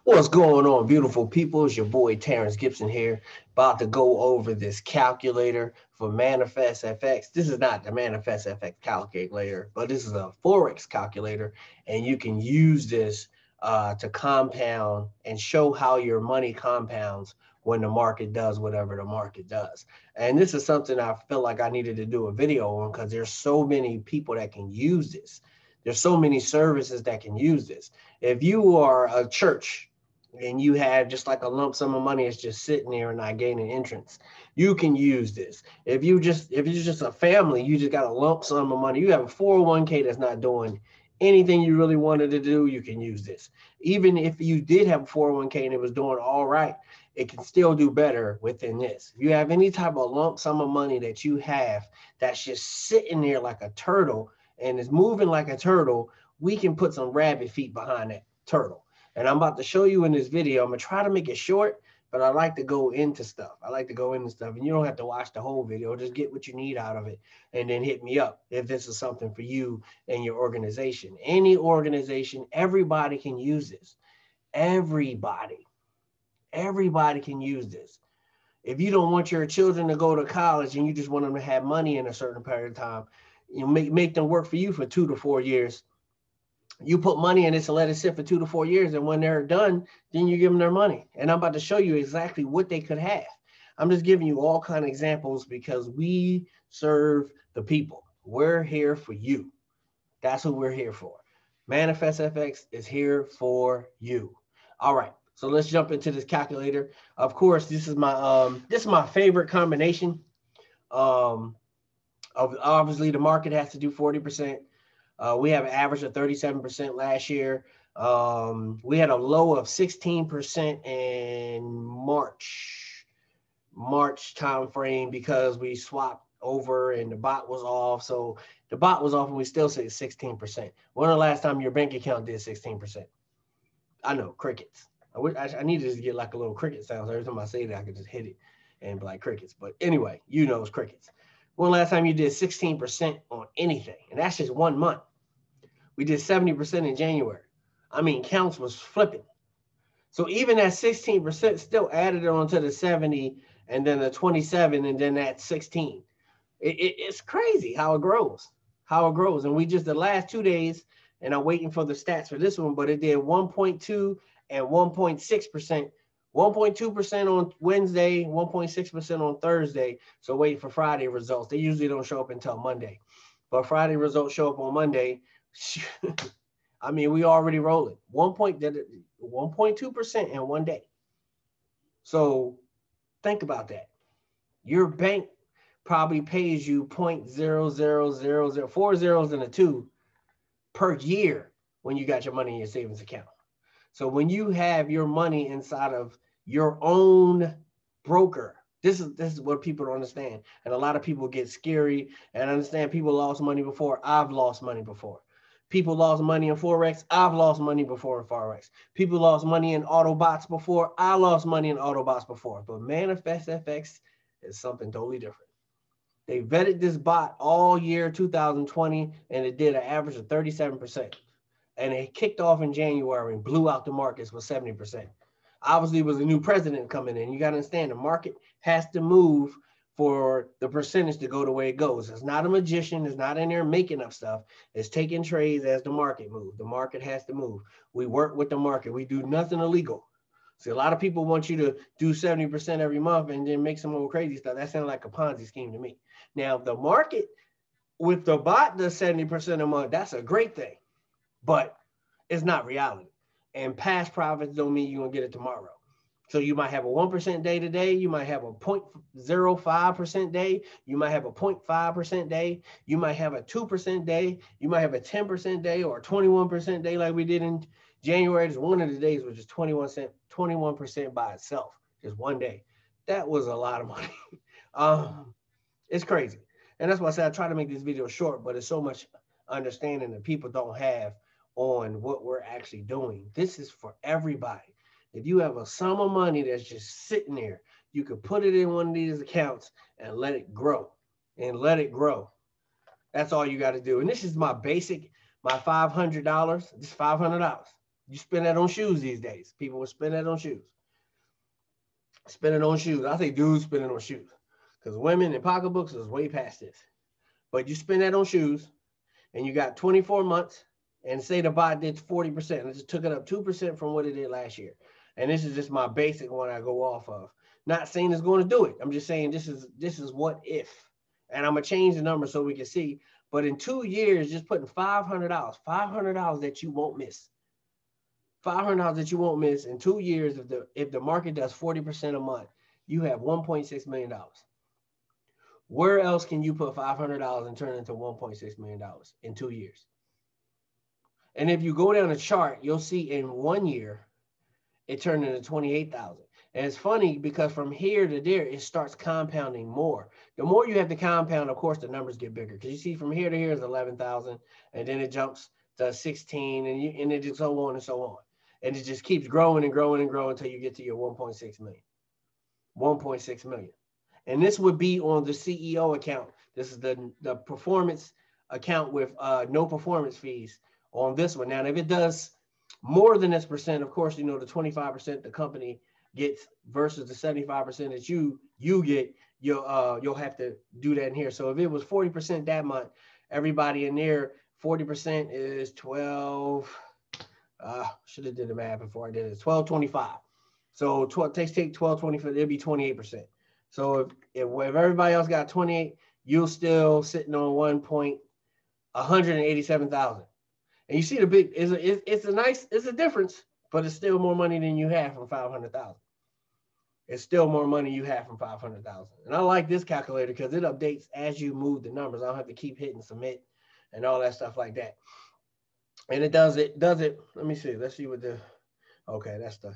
What's going on, beautiful people? It's your boy Terrence Gibson here, about to go over this calculator for Manifest FX. This is not the Manifest FX calculator, but this is a Forex calculator, and you can use this to compound and show how your money compounds when the market does whatever the market does. And this is something I feel like I needed to do a video on because there's so many people that can use this. There's so many services that can use this. If you are a church and you have just like a lump sum of money, it's just sitting there and not gaining entrance, you can use this. If you're just a family, you just got a lump sum of money, you have a 401k that's not doing anything you really wanted to do, you can use this. Even if you did have a 401k and it was doing all right, it can still do better within this. If you have any type of lump sum of money that you have that's just sitting there like a turtle and is moving like a turtle, we can put some rabbit feet behind that turtle. And I'm about to show you in this video. I'm gonna try to make it short, but I like to go into stuff. I like to go into stuff, and you don't have to watch the whole video. Just get what you need out of it, and then hit me up if this is something for you and your organization. Any organization, everybody can use this. Everybody, everybody can use this. If you don't want your children to go to college and you just want them to have money in a certain period of time, you make them work for you for 2 to 4 years. You put money in this and let it sit for 2 to 4 years, and when they're done, then you give them their money. And I'm about to show you exactly what they could have. I'm just giving you all kind of examples because we serve the people. We're here for you. That's what we're here for. Manifest FX is here for you. All right, so let's jump into this calculator. Of course, this is my favorite combination. Um, Obviously, the market has to do 40%. We have an average of 37% last year. We had a low of 16% in March time frame because we swapped over and the bot was off. So the bot was off and we still say 16%. When the last time your bank account did 16%? I know, crickets. I need to just get like a little cricket sound. So every time I say that, I can just hit it and be like crickets. But anyway, you know it's crickets. When the last time you did 16% on anything? And that's just 1 month. We did 70% in January. I mean, counts was flipping. So even that 16% still added on to the 70 and then the 27 and then that 16. It's crazy how it grows, And we just the last 2 days, and I'm waiting for the stats for this one, but it did 1.2 and 1.6%. 1.2% on Wednesday, 1.6% on Thursday. So waiting for Friday results. They usually don't show up until Monday. But Friday results show up on Monday. I mean, we already rolling 1.2% in one day. So think about that. Your bank probably pays you 0.0000 four zeros and a two per year when you got your money in your savings account. So when you have your money inside of your own broker, this is what people don't understand. And a lot of people get scary and understand people lost money before. I've lost money before. People lost money in Forex. I've lost money before in Forex. People lost money in Autobots before. I lost money in Autobots before. But Manifest FX is something totally different. They vetted this bot all year 2020, and it did an average of 37%. And it kicked off in January and blew out the markets with 70%. Obviously, it was a new president coming in. You got to understand the market has to move for the percentage to go the way it goes. It's not a magician. It's not in there making up stuff. It's taking trades as the market moves. The market has to move. We work with the market. We do nothing illegal. See, a lot of people want you to do 70% every month and then make some old crazy stuff. That sounds like a Ponzi scheme to me. Now, the market with the bot does 70% a month. That's a great thing, but it's not reality. And past profits don't mean you're going to get it tomorrow. So you might have a 1% day today. You might have a 0.05% day. You might have a 0.5% day. You might have a 2% day. You might have a 10% day or a 21% day like we did in January. Just one of the days was just 21% by itself, just one day. That was a lot of money. It's crazy. And that's why I said I try to make this video short, but it's so much understanding that people don't have on what we're actually doing. This is for everybody. If you have a sum of money that's just sitting there, you could put it in one of these accounts and let it grow and let it grow. That's all you got to do. And this is my basic, my $500. This is $500. You spend that on shoes these days. People will spend that on shoes. Spend it on shoes. I say dudes spend it on shoes because women and pocketbooks is way past this. But you spend that on shoes and you got 24 months and say the bot did 40%. It just took it up 2% from what it did last year. And this is just my basic one I go off of. Not saying it's going to do it. I'm just saying this is what if. And I'm going to change the number so we can see. But in 2 years, just putting $500 that you won't miss. $500 that you won't miss in 2 years. If the market does 40% a month, you have $1.6 million. Where else can you put $500 and turn it into $1.6 million in 2 years? And if you go down the chart, you'll see in 1 year, it turned into 28,000. And it's funny because from here to there, it starts compounding more. The more you have to compound, of course, the numbers get bigger. Because you see from here to here is 11,000, and then it jumps to 16, and it just so on and so on. And it just keeps growing and growing and growing until you get to your 1.6 million. 1.6 million. And this would be on the CEO account. This is the performance account with no performance fees on this one. Now, if it does more than this percent, of course, you know, the 25% the company gets versus the 75% that you get, you'll have to do that in here. So if it was 40% that month, everybody in there, 40% is 12. Should have did the math before I did it. 1225. So take 1225, it'll be 28%. So if everybody else got 28, you're still sitting on 187,000. And you see the big, it's a difference, but it's still more money than you have from 500,000. It's still more money you have from 500,000. And I like this calculator because it updates as you move the numbers. I don't have to keep hitting submit and all that stuff like that. And it does it. Let me see. Let's see what okay, that's the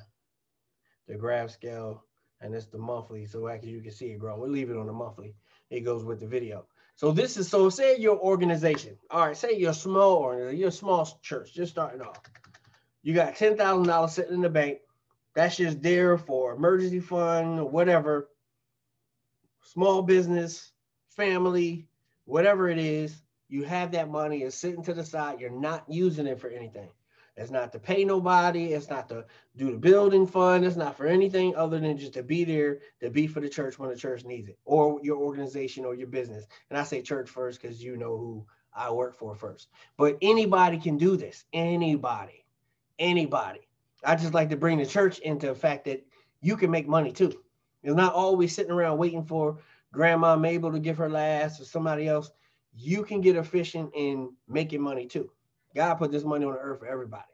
graph scale, and it's the monthly. So actually you can see it grow. We'll leave it on the monthly. It goes with the video. So this is, so say your organization. All right, say you're a small organization, you're a small church, just starting off. You got $10,000 sitting in the bank. That's just there for emergency fund or whatever, small business, family, whatever it is. You have that money, it's sitting to the side. You're not using it for anything. It's not to pay nobody. It's not to do the building fund. It's not for anything other than just to be there, to be for the church when the church needs it, or your organization or your business. And I say church first because you know who I work for first. But anybody can do this. Anybody. I just like to bring the church into the fact that you can make money too. You're not always sitting around waiting for Grandma Mabel to give her last or somebody else. You can get efficient in making money too. God put this money on the earth for everybody.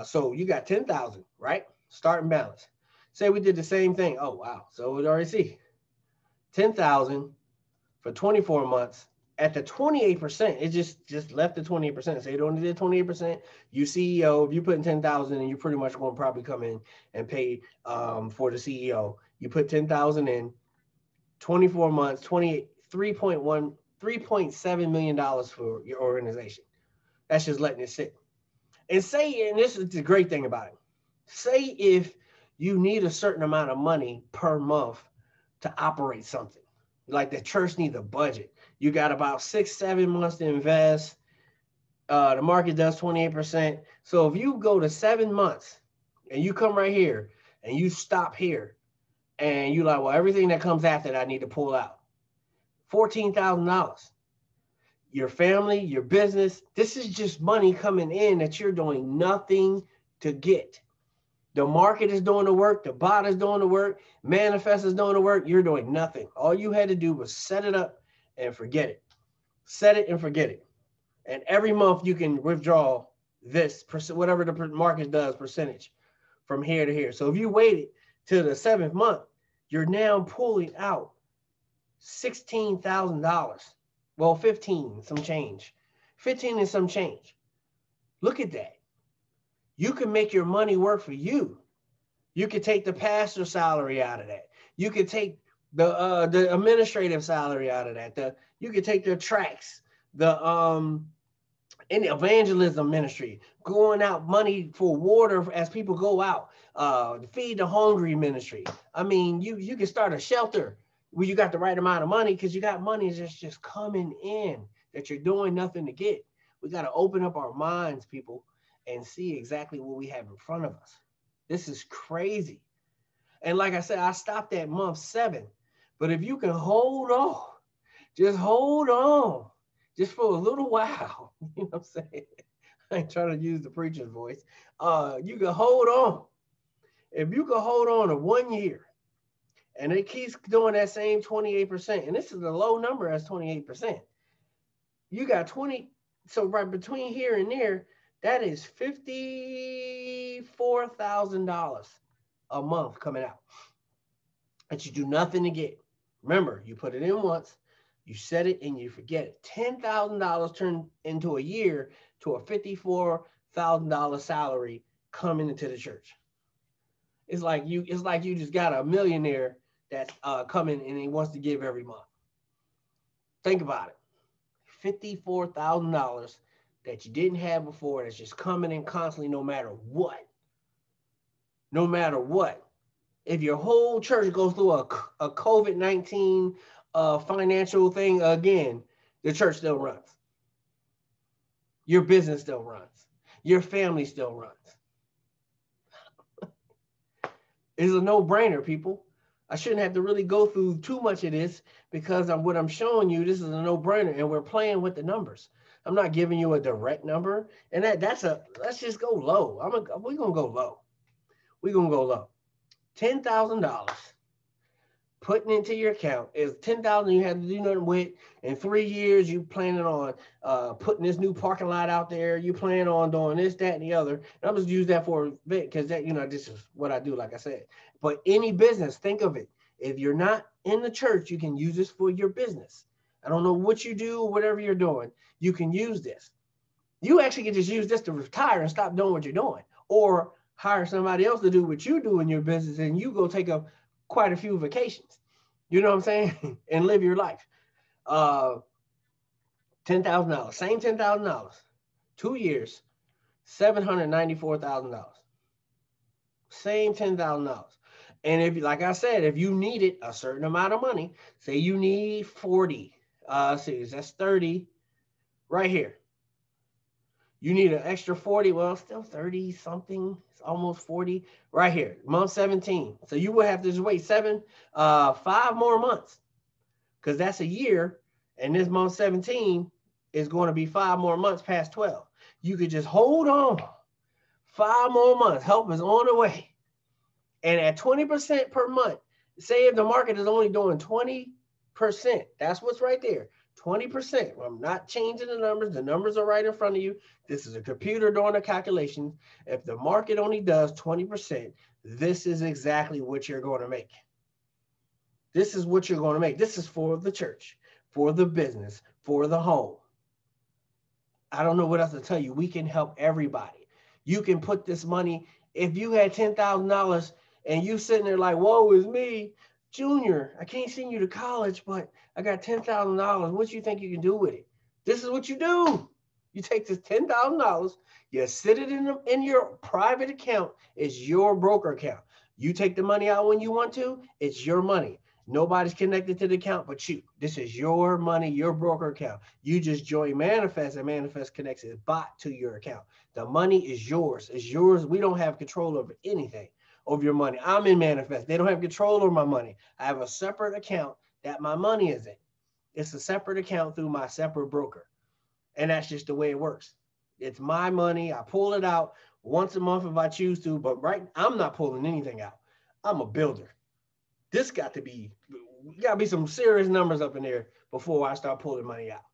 So you got 10,000, right? Starting balance. Say we did the same thing. Oh, wow. So we already see 10,000 for 24 months at the 28%. It just left the 28%. Say it only did 28%. You CEO, if you put in 10,000 and you pretty much going to probably come in and pay for the CEO. You put 10,000 in 24 months, 3.7 million dollars for your organization. That's just letting it sit. And say, and this is the great thing about it, say if you need a certain amount of money per month to operate something, like the church needs a budget. You got about 6-7 months to invest. The market does 28%. So if you go to 7 months and you come right here and you stop here and you like, well, everything that comes after that I need to pull out. $14,000. Your family, your business, this is just money coming in that you're doing nothing to get. The market is doing the work. The bot is doing the work. Manifest is doing the work. You're doing nothing. All you had to do was set it up and forget it. Set it and forget it. And every month you can withdraw this, whatever the market does, percentage from here to here. So if you waited till the 7th month, you're now pulling out $16,000. Well, 15, some change. 15 and some change. Look at that. You can make your money work for you. You could take the pastor salary out of that. You could take the administrative salary out of that. You could take the tracks, in the evangelism ministry, going out money for water as people go out, feed the hungry ministry. I mean, you can start a shelter where you got the right amount of money because you got money that's just coming in that you're doing nothing to get. We got to open up our minds, people, and see exactly what we have in front of us. This is crazy. And like I said, I stopped at month 7. But if you can hold on, just hold on, just for a little while, you know what I'm saying? I ain't trying to use the preacher's voice. You can hold on. If you can hold on to 1 year and it keeps doing that same 28%, and this is a low number as 28%, you got 20. So right between here and there, that is $54,000 a month coming out that you do nothing to get. Remember, you put it in once, you set it, and you forget it. $10,000 turned into a year to a $54,000 salary coming into the church. It's like you just got a millionaire that's coming and he wants to give every month. Think about it. $54,000 that you didn't have before that's just coming in constantly no matter what. No matter what. If your whole church goes through a COVID-19 financial thing again, the church still runs. Your business still runs. Your family still runs. It's a no-brainer, people. I shouldn't have to really go through too much of this because what I'm showing you, this is a no-brainer, and we're playing with the numbers. I'm not giving you a direct number, and let's just go low. We're gonna go low. We're gonna go low. $10,000 putting into your account is $10,000 you have to do nothing with. In 3 years, you planning on putting this new parking lot out there. You plan on doing this, that, and the other. And I'm just use that for a bit because that, this is what I do, like I said. But any business, think of it. If you're not in the church, you can use this for your business. I don't know what you do, whatever you're doing, you can use this. You actually can just use this to retire and stop doing what you're doing, or hire somebody else to do what you do in your business, and you go take up quite a few vacations. You know what I'm saying? And live your life. $10,000, same $10,000, 2 years, $794,000. Same $10,000. And if, like I said, if you needed a certain amount of money, say you need 40, that's 30 right here. You need an extra 40, well, still 30 something, it's almost 40 right here, month 17. So you will have to just wait 5 more months because that's a year. And this month 17 is going to be 5 more months past 12. You could just hold on 5 more months. Help is on the way. And at 20% per month, say if the market is only doing 20%, that's what's right there. 20%. I'm not changing the numbers. The numbers are right in front of you. This is a computer doing the calculations. If the market only does 20%, this is exactly what you're going to make. This is what you're going to make. This is for the church, for the business, for the home. I don't know what else to tell you. We can help everybody. You can put this money. If you had $10,000 and you sitting there like, whoa, it's me, Junior, I can't send you to college, but I got $10,000. What do you think you can do with it? This is what you do. You take this $10,000, you sit it in your private account. It's your broker account. You take the money out when you want to. It's your money. Nobody's connected to the account but you. This is your money, your broker account. You just join Manifest, and Manifest connects its bot to your account. The money is yours. It's yours. We don't have control over anything, over your money. I'm in Manifest. They don't have control over my money. I have a separate account that my money is in. It's a separate account through my separate broker. And that's just the way it works. It's my money. I pull it out once a month if I choose to, but I'm not pulling anything out. I'm a builder. This got to be some serious numbers up in there before I start pulling money out.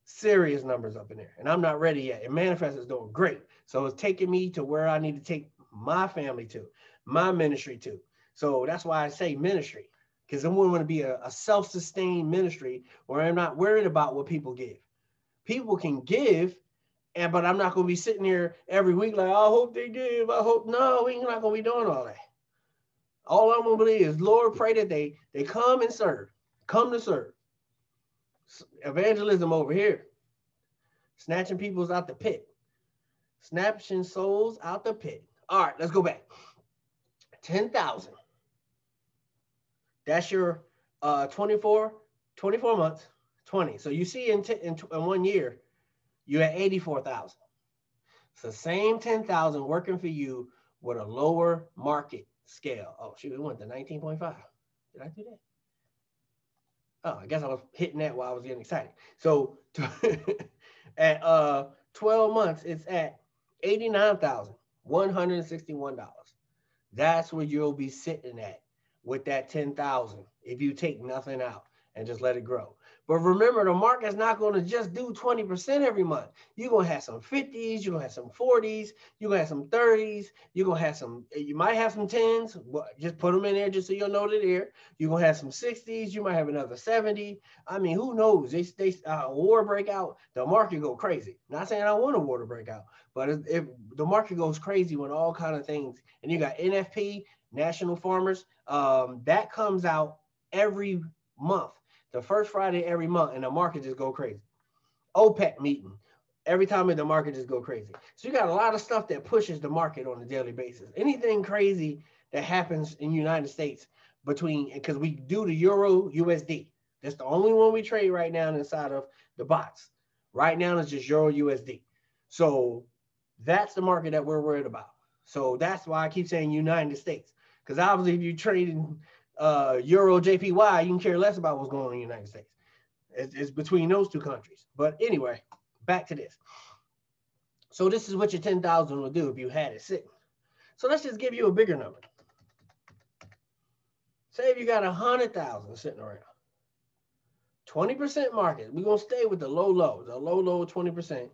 Serious numbers up in there. And I'm not ready yet. And Manifest is doing great. So it's taking me to where I need to take my family to, my ministry to. So that's why I say ministry, because I want to be a self-sustained ministry where I'm not worried about what people give. People can give, but I'm not going to be sitting here every week like, I hope they give. I hope. No, we're not going to be doing all that. All I'm going to believe is, Lord, pray that they come and serve. Come to serve. Evangelism over here. Snatching peoples out the pit. Snatching souls out the pit. All right, let's go back. 10,000. That's your 24 months. 20. So you see in 1 year, you had 84,000. It's the same 10,000 working for you with a lower market scale. Oh, shoot, it went to 19.5. Did I do that? Oh, I guess I was hitting that while I was getting excited. So at 12 months, it's at $89,161. That's where you'll be sitting at with that 10,000 if you take nothing out and just let it grow. But remember, the market's not going to just do 20% every month. You're going to have some 50s, you're going to have some 40s, you're going to have some 30s, you're going to have some, you might have some 10s, just put them in there just so you'll know they're there. You're going to have some 60s, you might have another 70. I mean, who knows? They war break out, the market go crazy. Not saying I want a war to break out, but if the market goes crazy when all kind of things, and you got NFP, National Farmers, that comes out every month. The first Friday every month, and the market just go crazy. OPEC meeting, every time the market just go crazy. So you got a lot of stuff that pushes the market on a daily basis. Anything crazy that happens in the United States because we do the Euro USD. That's the only one we trade right now inside of the bots. Right now it's just Euro USD. So that's the market that we're worried about. So that's why I keep saying United States. Because obviously if you're trading Euro JPY, you can care less about what's going on in the United States. It's between those two countries. But anyway, back to this. So this is what your 10,000 will do if you had it sitting. So let's just give you a bigger number. Say if you got 100,000 sitting around, 20% market. We're gonna stay with the low, 20%,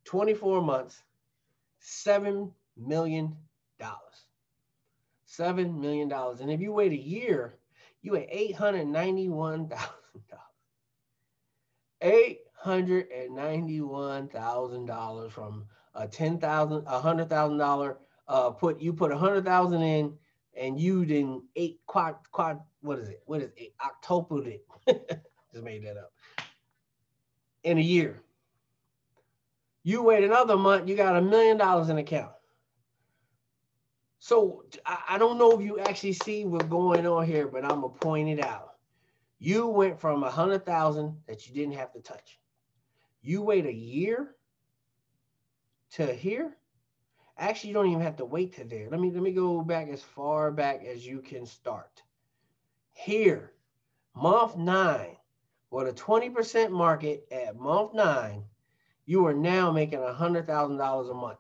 24 months, $7 million. $7 million. And if you wait a year, you at $891,000. $891,000 from a $100,000 you put 100,000 in, and you didn't what is it? October it. Just made that up. In a year. You wait another month, you got $1 million in account. So I don't know if you actually see what's going on here, but I'm gonna point it out. You went from 100,000 that you didn't have to touch. You wait a year to here. Actually, you don't even have to wait to there. Let me go back as far back as you can start. Here, month 9, with a 20% market at month 9, you are now making $100,000 a month.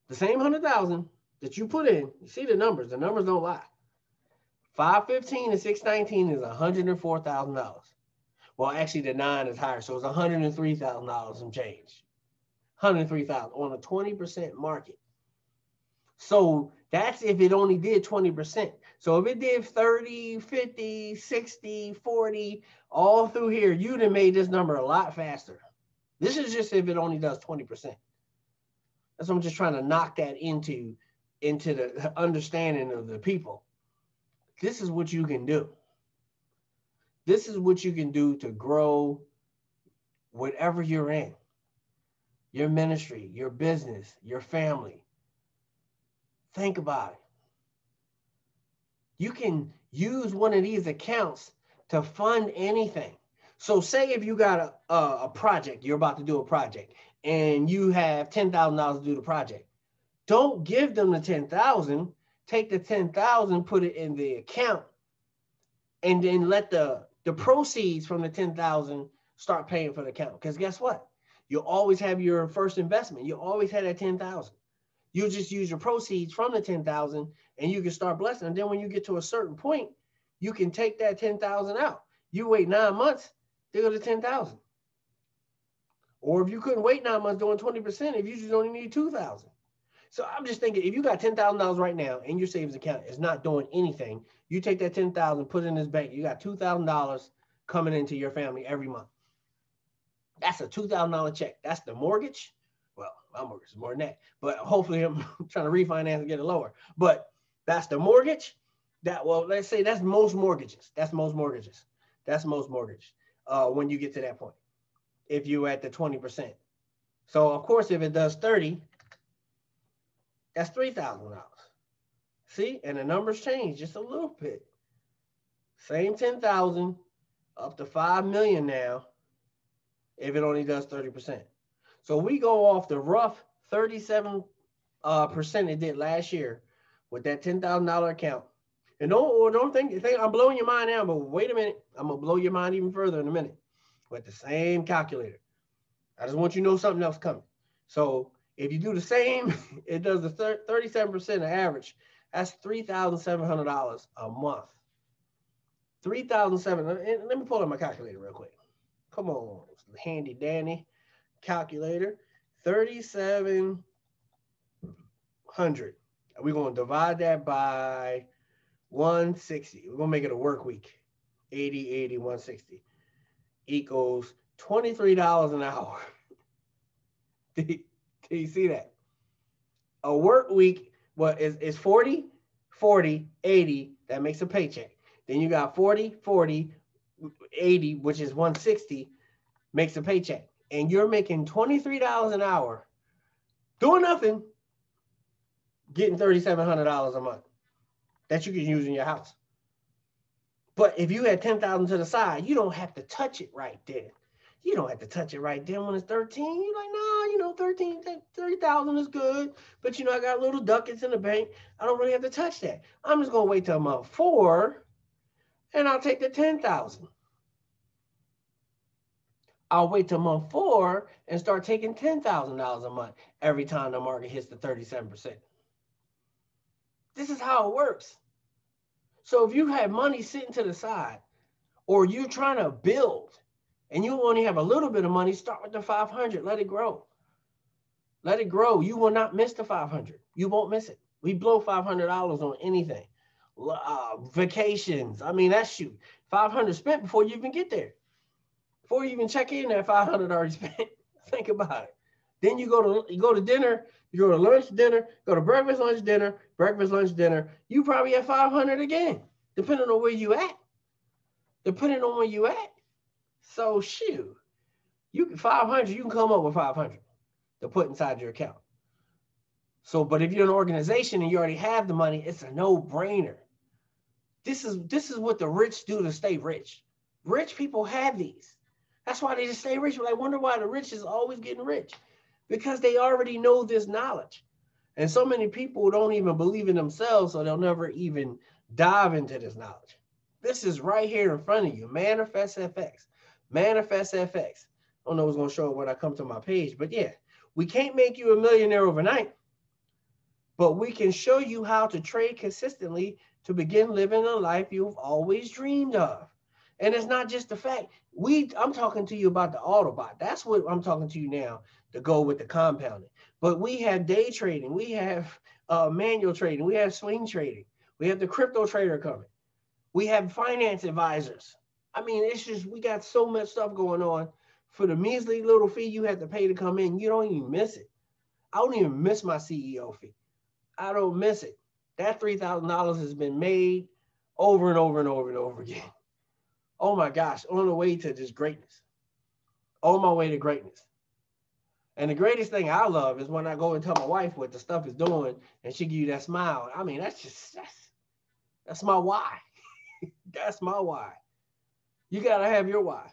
The same 100,000 that you put in, you see the numbers don't lie. 515 and 619 is $104,000. Well, actually the 9 is higher, so it's $103,000 some change. 103,000 on a 20% market. So that's if it only did 20%. So if it did 30, 50, 60, 40, all through here, you'd have made this number a lot faster. This is just if it only does 20%. That's what I'm just trying to knock that into the understanding of the people. This is what you can do. This is what you can do to grow whatever you're in. Your ministry, your business, your family. Think about it. You can use one of these accounts to fund anything. So say if you got a project, you're about to do a project, and you have $10,000 to do the project. Don't give them the $10,000. Take the $10,000, put it in the account, and then let the proceeds from the $10,000 start paying for the account. Because guess what? You'll always have your first investment. You always have that $10,000. You just use your proceeds from the $10,000, and you can start blessing. And then when you get to a certain point, you can take that $10,000 out. You wait 9 months, they go to $10,000. Or if you couldn't wait 9 months doing 20%, if you just only need $2,000. So I'm just thinking, if you got $10,000 right now in your savings account, it's not doing anything. You take that $10,000, put it in this bank. You got $2,000 coming into your family every month. That's a $2,000 check. That's the mortgage. Well, my mortgage is more than that, but hopefully I'm trying to refinance and get it lower. But that's the mortgage. Let's say that's most mortgages. When you get to that point, if you're at the 20%. So of course, if it does 30, that's $3,000. See, and the numbers change just a little bit. Same 10,000 up to 5 million now, if it only does 30%. So we go off the rough 37% it did last year with that $10,000 account. And don't think I'm blowing your mind now, but wait a minute. I'm going to blow your mind even further in a minute with the same calculator. I just want you to know something else coming. So if you do the same, it does the 37% average. That's $3,700 a month. $3,700. Let me pull up my calculator real quick. Come on, handy dandy calculator. 3,700. We're going to divide that by 160. We're going to make it a work week. 80, 80, 160 equals $23 an hour. Do you see that? A work week, is 40, 40, 80. That makes a paycheck. Then you got 40, 40, 80, which is 160, makes a paycheck. And you're making $23 an hour, doing nothing, getting $3,700 a month that you can use in your house. But if you had $10,000 to the side, you don't have to touch it right then. You don't have to touch it right then when it's 13. You're like, no, 30,000 is good. But, I got little ducats in the bank. I don't really have to touch that. I'm just going to wait till month 4, and I'll take the 10,000. I'll wait till month 4 and start taking $10,000 a month every time the market hits the 37%. This is how it works. So if you have money sitting to the side, or you're trying to build, and you only have a little bit of money, start with the 500. Let it grow. Let it grow. You will not miss the 500. You won't miss it. We blow $500 on anything. Vacations. I mean, that's shoot. 500 spent before you even get there. Before you even check in, that 500 already spent. Think about it. Then you go to dinner, you go to lunch, dinner, go to breakfast, lunch, dinner, breakfast, lunch, dinner. You probably have 500 again, depending on where you at. So shoot, 500, you can come up with 500 to put inside your account. So, but if you're an organization and you already have the money, it's a no-brainer. This is what the rich do to stay rich. Rich people have these. That's why they just stay rich. I wonder why the rich is always getting rich, because they already know this knowledge. And so many people don't even believe in themselves, so they'll never even dive into this knowledge. This is right here in front of you. Manifest FX. Manifest FX. I don't know what's going to show up when I come to my page, but yeah, we can't make you a millionaire overnight, but we can show you how to trade consistently to begin living a life you've always dreamed of. And it's not just the fact. I'm talking to you about the Autobot. That's what I'm talking to you now, to go with the compounding. But we have day trading. We have manual trading. We have swing trading. We have the crypto trader coming. We have finance advisors. I mean, it's just, we got so much stuff going on. For the measly little fee you have to pay to come in, you don't even miss it. I don't even miss my CEO fee. I don't miss it. That $3,000 has been made over and over and over and over again. Oh my gosh, on the way to just greatness. On my way to greatness. And the greatest thing I love is when I go and tell my wife what the stuff is doing and she give you that smile. I mean, that's my why. That's my why. You got to have your why.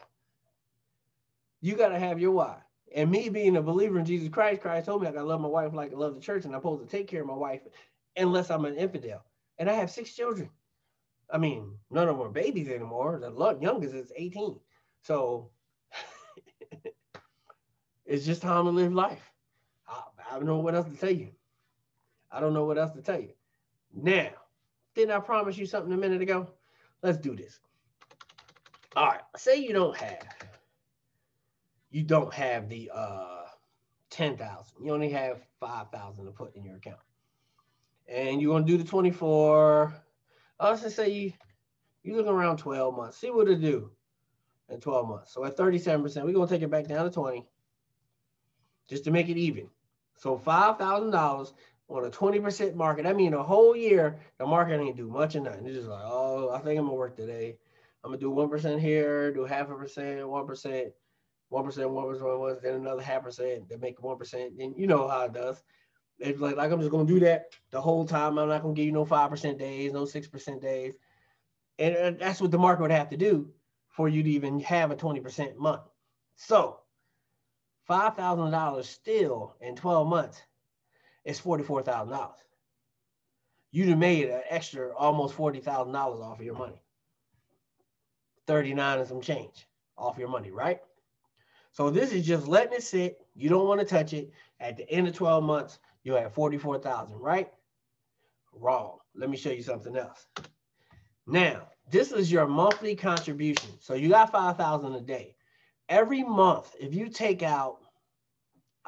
You got to have your why. And me being a believer in Jesus Christ, Christ told me I got to love my wife like I love the church, and I'm supposed to take care of my wife unless I'm an infidel. And I have 6 children. I mean, none of them are babies anymore. The youngest is 18. So it's just time to live life. I don't know what else to tell you. Now, didn't I promise you something a minute ago? Let's do this. All right. Say you don't have the 10,000. You only have 5,000 to put in your account. And you're going to do the 24. Let's just say you look around 12 months. See what it do in 12 months. So at 37%, we're going to take it back down to 20 just to make it even. So $5,000 on a 20% market. That means a whole year, the market ain't do much of nothing. It's just like, oh, I think I'm going to work today. I'm going to do 1% here, do 0.5%, 1%, 1%, then another 0.5%, then make 1%. And you know how it does. It's like I'm just going to do that the whole time. I'm not going to give you no 5% days, no 6% days. And that's what the market would have to do for you to even have a 20% month. So $5,000 still in 12 months is $44,000. You'd have made an extra almost $40,000 off of your money. 39 and some change off your money, right? So this is just letting it sit. You don't want to touch it. At the end of 12 months, you have 44,000, right? Wrong. Let me show you something else. Now, this is your monthly contribution. So you got 5,000 a day. Every month, if you take out,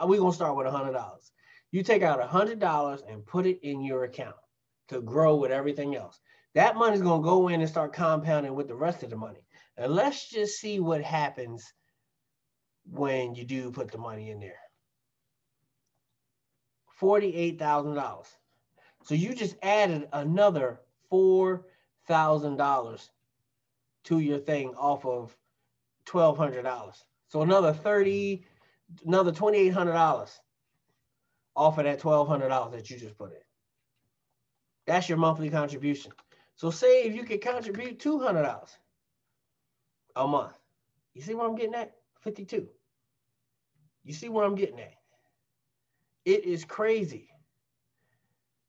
we're going to start with $100. You take out $100 and put it in your account to grow with everything else. That money's going to go in and start compounding with the rest of the money. And let's just see what happens when you do put the money in there. $48,000. So you just added another $4,000 to your thing off of $1,200. So another $2,800 off of that $1,200 that you just put in. That's your monthly contribution. So say if you could contribute $200 a month. You see where I'm getting at? 52. You see where I'm getting at? It is crazy.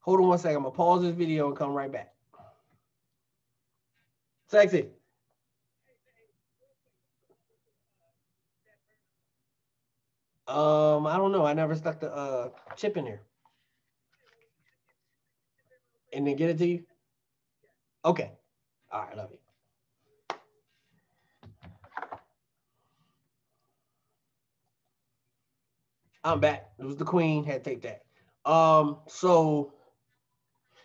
Hold on one second. I'm going to pause this video and come right back. Sexy. I don't know. I never stuck the chip in here. And then get it to you? Okay. All right. Love you. I'm back. It was the queen. Had to take that. So,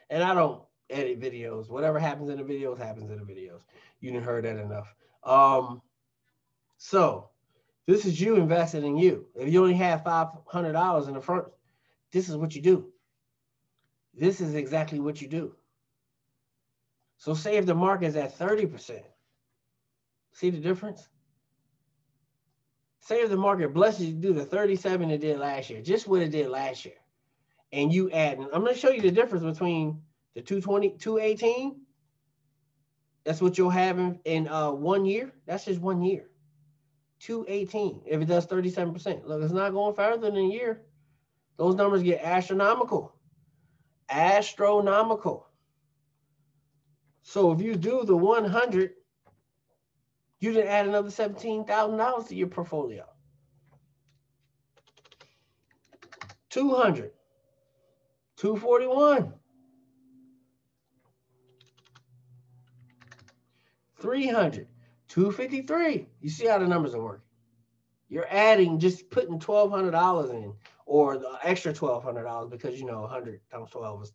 and I don't edit videos. Whatever happens in the videos happens in the videos. You didn't heard that enough. So this is you invested in you. If you only have $500 in the front, this is what you do. This is exactly what you do. So say if the market is at 30%, see the difference? Say if the market blesses you to do the 37 it did last year, just what it did last year. And you add, I'm going to show you the difference between the 220, 218. That's what you'll have in 1 year. That's just 1 year. 218 if it does 37%. Look, it's not going further than a year. Those numbers get astronomical. Astronomical. So if you do the 100, you can add another $17,000 to your portfolio. 200, 241, 300, 253. You see how the numbers are working. You're adding, just putting $1,200 in, or the extra $1,200 because, you know, 100 times 12 is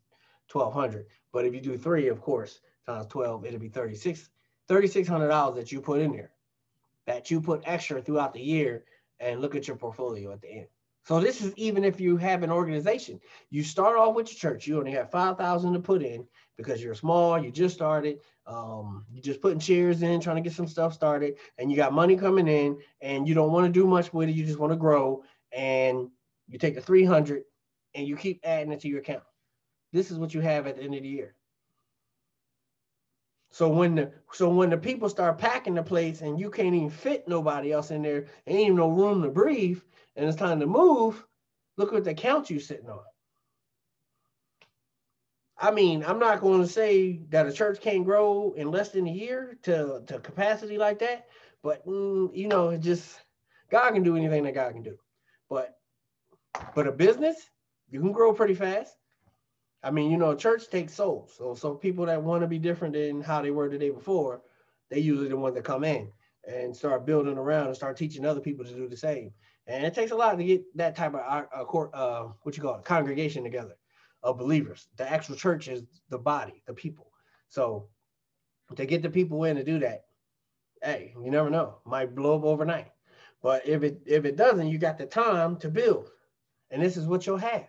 1,200. But if you do 3, of course, times 12, it'll be $3,600 that you put in there, that you put extra throughout the year, and look at your portfolio at the end. So this is even if you have an organization. You start off with your church. You only have $5,000 to put in because you're small. You just started. You're just putting chairs in, trying to get some stuff started, and you got money coming in, and you don't want to do much with it. You just want to grow, and you take the 300, and you keep adding it to your account. This is what you have at the end of the year. So when the people start packing the place and you can't even fit nobody else in there, ain't even no room to breathe, and it's time to move, look what the account you're sitting on. I mean, I'm not going to say that a church can't grow in less than a year to capacity like that, but you know, it just, God can do anything that God can do. But a business, you can grow pretty fast. I mean, you know, church takes souls. So people that want to be different than how they were the day before, they usually the ones that come in and start building around and start teaching other people to do the same. And it takes a lot to get that type of congregation together of believers. The actual church is the body, the people. So to get the people in to do that, hey, you never know, might blow up overnight. But if it doesn't, you got the time to build, and this is what you'll have.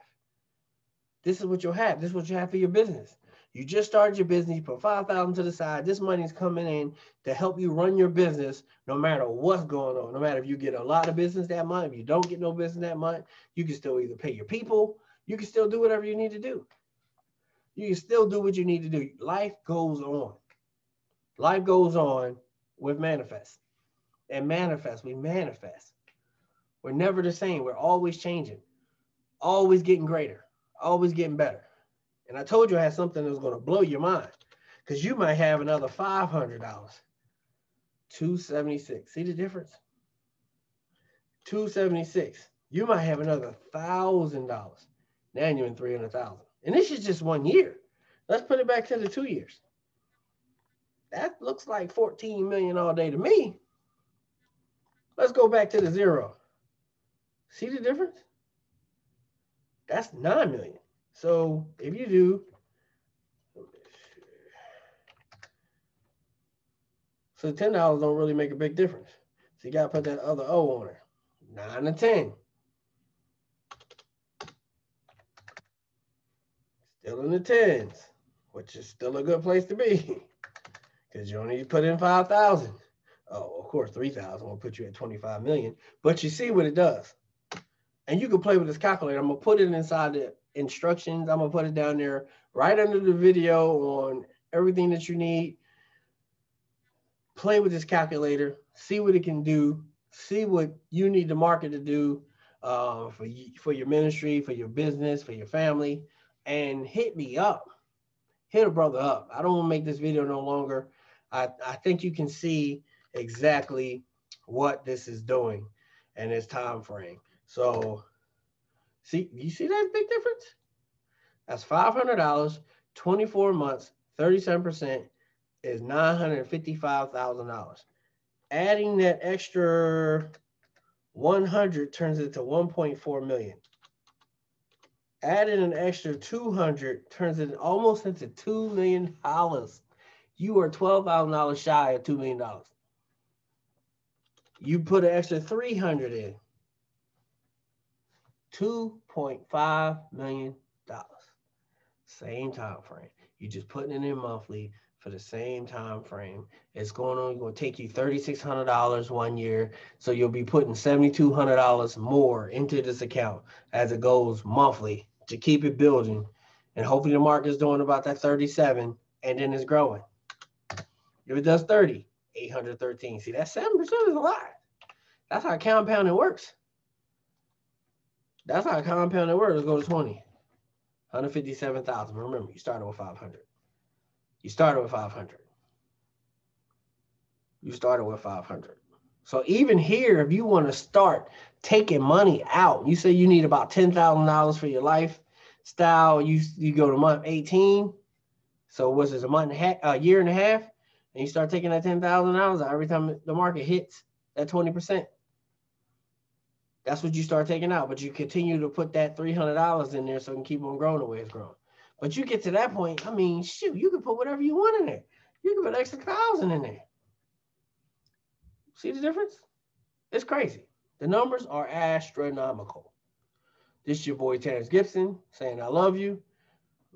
This is what you'll have. This is what you have for your business. You just started your business. You put $5,000 to the side. This money is coming in to help you run your business no matter what's going on. No matter if you get a lot of business that month, if you don't get no business that month, you can still either pay your people. You can still do whatever you need to do. You can still do what you need to do. Life goes on. Life goes on with manifest. And manifest, we manifest. We're never the same. We're always changing, always getting greater, always getting better. And I told you I had something that was going to blow your mind because you might have another $500. 276. See the difference? 276. You might have another $1,000. Now you're in 300,000. And this is just 1 year. Let's put it back to the 2 years. That looks like 14 million all day to me. Let's go back to the zero. See the difference? That's 9 million. So if you do, so $10 don't really make a big difference. So you got to put that other O on there. 9 to 10. Still in the tens, which is still a good place to be because you only put in 5,000. Oh, of course, 3,000 will put you at 25 million, but you see what it does. And you can play with this calculator. I'm going to put it inside the instructions. I'm going to put it down there right under the video on everything that you need. Play with this calculator, see what it can do, see what you need the market to do for your ministry, for your business, for your family, and hit me up. Hit a brother up. I don't want to make this video no longer. I think you can see exactly what this is doing and its time frame. So, see, you see that big difference? That's $500, 24 months, 37% is $955,000. Adding that extra 100 turns it to 1.4 million. Adding an extra 200 turns it almost into $2 million. You are $12,000 shy of $2 million. You put an extra 300 in. $2.5 million. Same time frame. You just putting it in monthly for the same time frame. It's going to take you $3,600 1 year. So you'll be putting $7,200 more into this account as it goes monthly to keep it building. And hopefully the market's doing about that 37 and then it's growing. If it does 30, 813. See, that 7% is a lot. That's how compounding works. That's how compounding works. Let's go to 20. 157,000. Remember, you started with 500. You started with 500. You started with 500. So even here, if you want to start taking money out, you say you need about $10,000 for your lifestyle. You go to month 18. So what's this, a year and a half? And you start taking that $10,000 out every time the market hits that 20%. That's what you start taking out, but you continue to put that $300 in there so it can keep on growing the way it's growing. But you get to that point, I mean, shoot, you can put whatever you want in there. You can put extra 1,000 in there. See the difference? It's crazy. The numbers are astronomical. This is your boy Terrence Gibson saying I love you.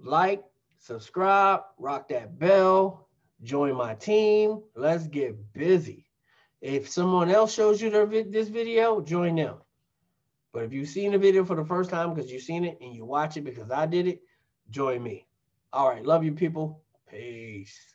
Like, subscribe, rock that bell, join my team. Let's get busy. If someone else shows you this video, join them. But if you've seen the video for the first time because you've seen it and you watch it because I did it, join me. All right. Love you, people. Peace.